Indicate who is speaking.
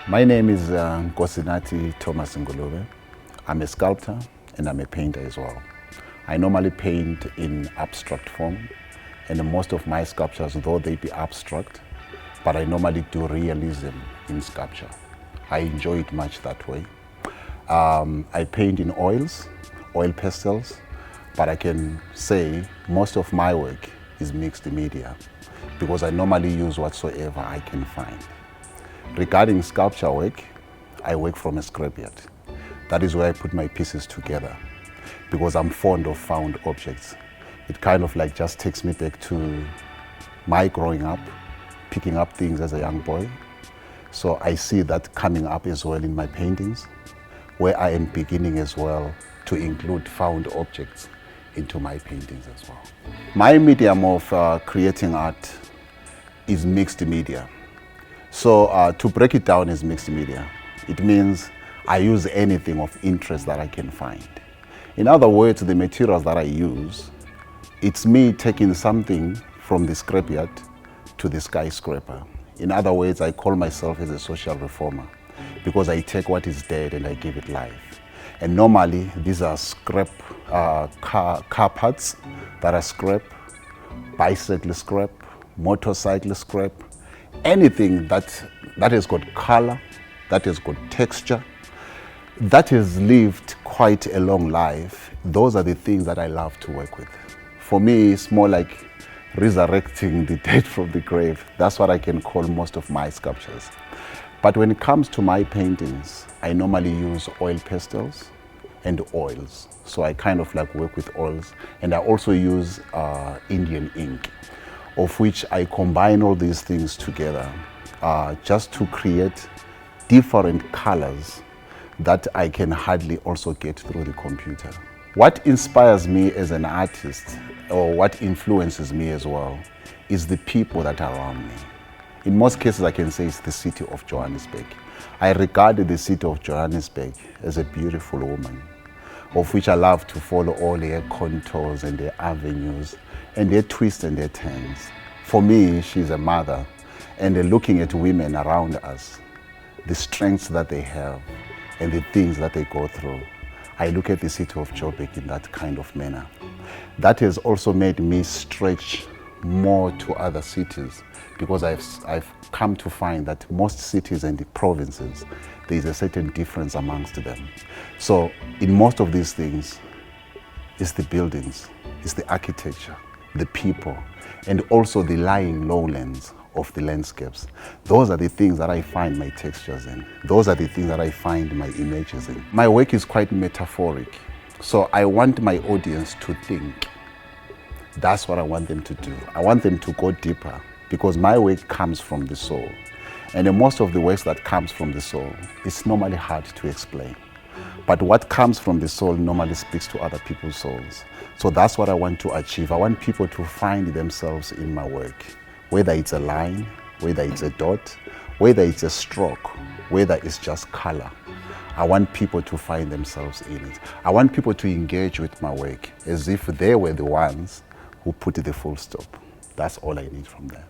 Speaker 1: My name is Thomas NGULUBE. I'm a sculptor and I'm a painter as well. I normally paint in abstract form, and most of my sculptures, though they be abstract, but I normally do realism in sculpture. I enjoy it much that way. I paint in oils, oil pastels, but I can say most of my work is mixed media because I normally use whatsoever I can find. Regarding sculpture work, I work from a scrapyard. That is where I put my pieces together because I'm fond of found objects. It kind of like just takes me back to my growing up, picking up things as a young boy. So I see that coming up as well in my paintings, where I am beginning as well to include found objects into my paintings as well. My medium of creating art is mixed media. So to break it down as mixed media, it means I use anything of interest that I can find. In other words, the materials that I use, it's me taking something from the scrapyard to the skyscraper. In other words, I call myself as a social reformer because I take what is dead and I give it life. And normally, these are scrap car parts that are scrap, bicycle scrap, motorcycle scrap, anything that has got color, that has got texture, that has lived quite a long life. Those are the things that I love to work with. For me, it's more like resurrecting the dead from the grave. That's what I can call most of my sculptures. But when it comes to my paintings, I normally use oil pastels and oils. So I kind of like work with oils, and I also use Indian ink, of which I combine all these things together just to create different colors that I can hardly also get through the computer. What inspires me as an artist, or what influences me as well, is the people that are around me. In most cases, I can say it's the city of Johannesburg. I regard the city of Johannesburg as a beautiful woman, of which I love to follow all their contours and their avenues and their twists and their turns. For me, she's a mother, and looking at women around us, the strengths that they have and the things that they go through, I look at the city of Joburg in that kind of manner. That has also made me stretch more to other cities because I've come to find that most cities and the provinces, there is a certain difference amongst them. So in most of these things, it's the buildings, it's the architecture, the people, and also the lying lowlands of the landscapes. Those are the things that I find my textures in. Those are the things that I find my images in. My work is quite metaphoric. So I want my audience to think. That's what I want them to do. I want them to go deeper because my work comes from the soul. And most of the works that comes from the soul, it's normally hard to explain. But what comes from the soul normally speaks to other people's souls. So that's what I want to achieve. I want people to find themselves in my work, whether it's a line, whether it's a dot, whether it's a stroke, whether it's just color. I want people to find themselves in it. I want people to engage with my work as if they were the ones who put the full stop. That's all I need from them.